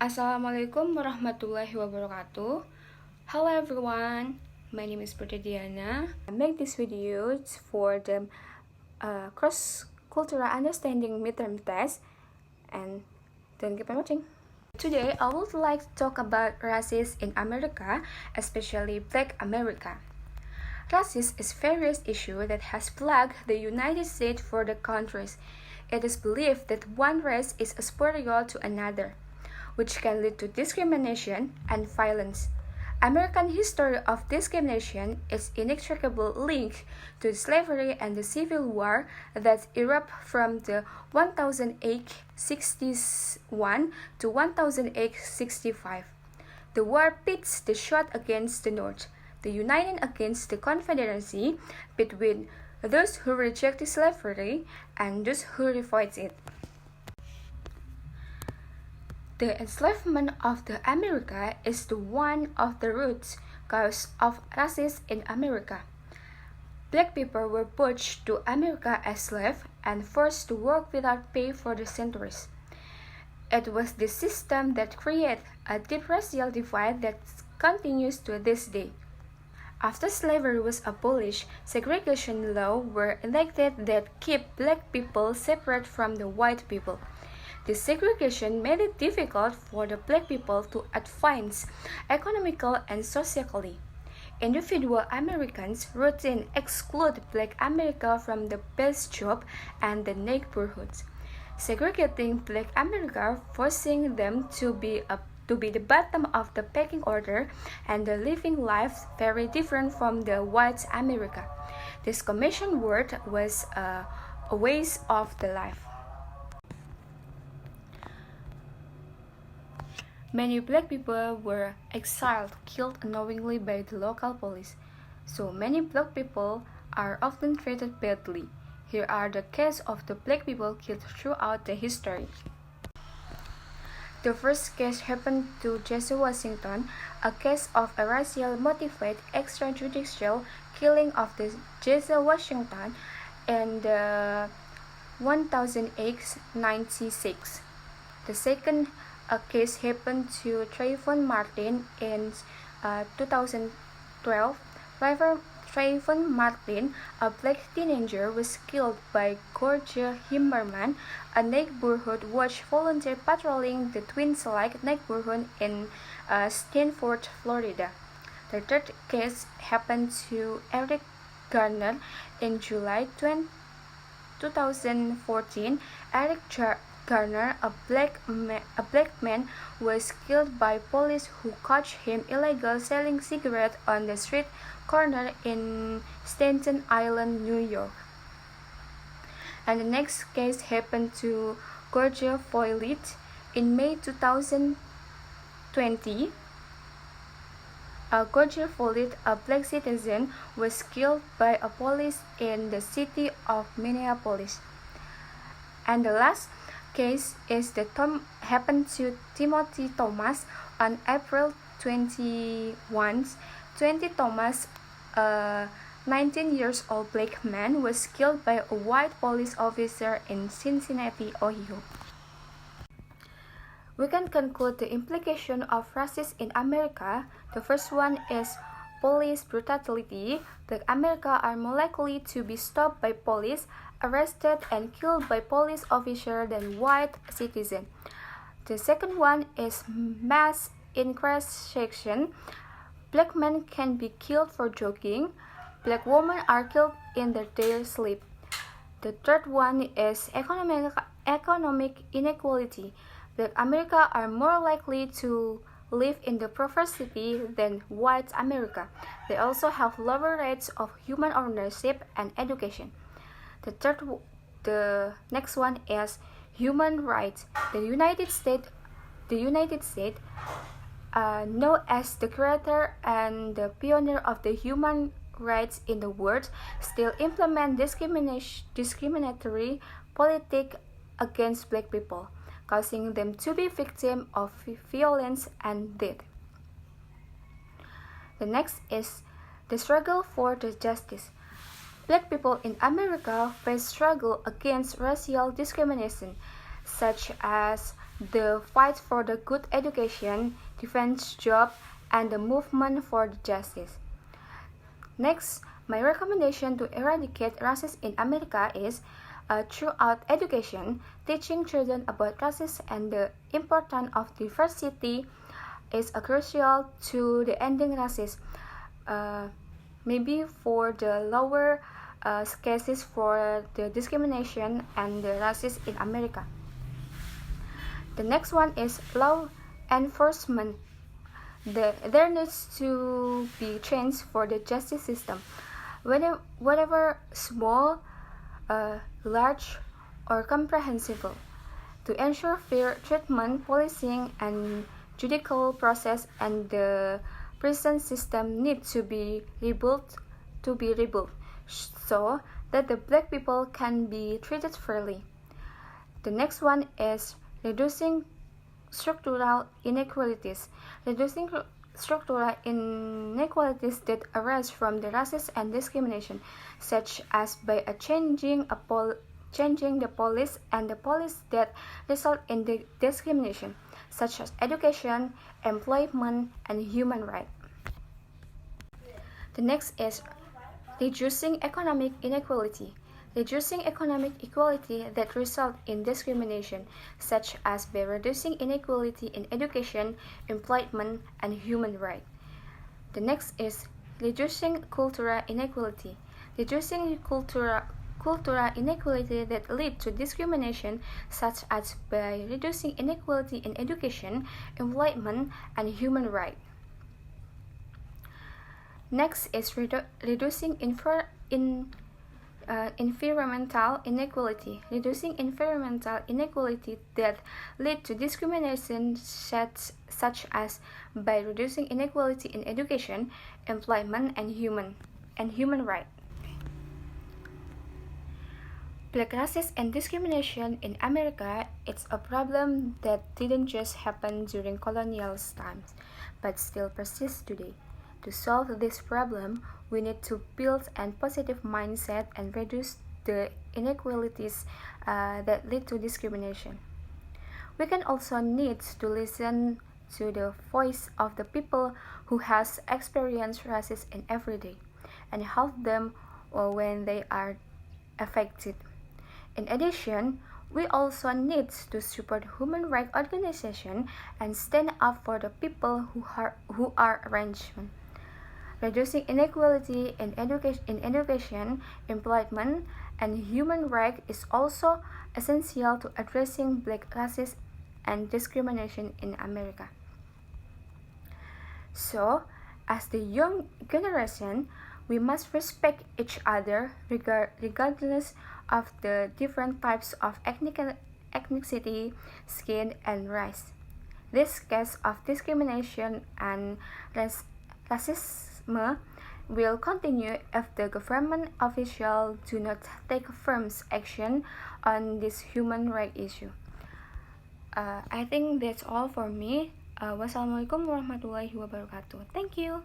Assalamualaikum warahmatullahi wabarakatuh. Hello everyone, my name is Putri. I make this video for the cross-cultural understanding midterm test, and then keep on watching. Today I would like to talk about racism in America, especially Black America. Racism is a serious issue that has plagued the United States for the centuries. It is believed that one race is superior to another, which can lead to discrimination and violence. American history of discrimination is inextricably linked to slavery and the Civil War that erupted from the 1861 to 1865. The war pits the South against the North, the Union against the Confederacy, between those who rejected slavery and those who refused it. The enslavement of the America is one of the root causes of racism in America. Black people were pushed to America as slaves and forced to work without pay for the centuries. It was this system that created a deep racial divide that continues to this day. After slavery was abolished, segregation laws were enacted that keep black people separate from the white people. This segregation made it difficult for the black people to advance economically and socially. Individual Americans routinely exclude Black America from the best jobs and the neighborhoods, segregating Black America, forcing them to be the bottom of the pecking order and living lives very different from the white America. This commission word was a waste of the life. Many black people were exiled, killed unknowingly by the local police. So many black people are often treated badly. Here are the cases of the black people killed throughout the history. The first case happened to Jesse Washington, a case of a racial motivated extrajudicial killing of the Jesse Washington in the 1896. The second case happened to Trayvon Martin in 2012. Trayvon Martin, a black teenager, was killed by Georgia Zimmerman, a neighborhood watch volunteer patrolling the Twin Lakes neighborhood in Stanford, Florida. The third case happened to Eric Garner in July 2014. Eric Garner, a black man, was killed by police who caught him illegally selling cigarettes on the street corner in Staten Island, New York. And the next case happened to Georgia Follett in May 2020. Georgia Follett, a black citizen, was killed by a police in the city of Minneapolis. And the last case happened to Timothy Thomas on April 21. Thomas, a 19-year-old black man, was killed by a white police officer in Cincinnati, Ohio. We can conclude the implication of racism in America. The first one is police brutality. Black America are more likely to be stopped by police, arrested, and killed by police officers than white citizens. The second one is mass incarceration. Black men can be killed for jogging. Black women are killed in their sleep. The third one is economic inequality. Black America are more likely to live in the poverty than white America. They also have lower rates of human ownership and education. The next one is human rights. The United States, known as the creator and the pioneer of the human rights in the world, still implement discriminatory politics against black people, causing them to be victims of violence and death. The next is the struggle for the justice. Black people in America face struggle against racial discrimination, such as the fight for the good education, defense job, and the movement for justice. Next, my recommendation to eradicate racism in America is throughout education, teaching children about racism and the importance of diversity is crucial to the ending racism. Maybe for the lower cases for the discrimination and the racism in America. The next one is law enforcement. There needs to be change for the justice system. Whatever small, large, or comprehensible, to ensure fair treatment, policing, and judicial process and the prison system need to be rebuilt so that the black people can be treated fairly. The next one is reducing structural inequalities. Reducing structural inequalities that arise from the racism and discrimination, such as by changing the police and the police that result in the discrimination, such as education, employment, and human rights. The next is reducing economic inequality. Reducing economic equality that result in discrimination, such as by reducing inequality in education, employment, and human rights. The next is reducing cultural inequality. Reducing cultural inequality that lead to discrimination, such as by reducing inequality in education, employment, and human rights. Next is reducing environmental inequality. Reducing environmental inequality that lead to discrimination such as by reducing inequality in education, employment, and human rights. Black racism and discrimination in America is a problem that didn't just happen during colonial times, but still persists today. To solve this problem, we need to build a positive mindset and reduce the inequalities that lead to discrimination. We can also need to listen to the voice of the people who has experienced racism in every day and help them when they are affected. In addition, we also need to support human rights organizations and stand up for the people who are arrangement. Reducing inequality in education, employment, and human rights is also essential to addressing black racism and discrimination in America. So, as the young generation, we must respect each other regardless of the different types of ethnicity, skin, and race. This case of discrimination and racism will continue if the government officials do not take firm action on this human rights issue. I think that's all for me. Wassalamualaikum warahmatullahi wabarakatuh. Thank you.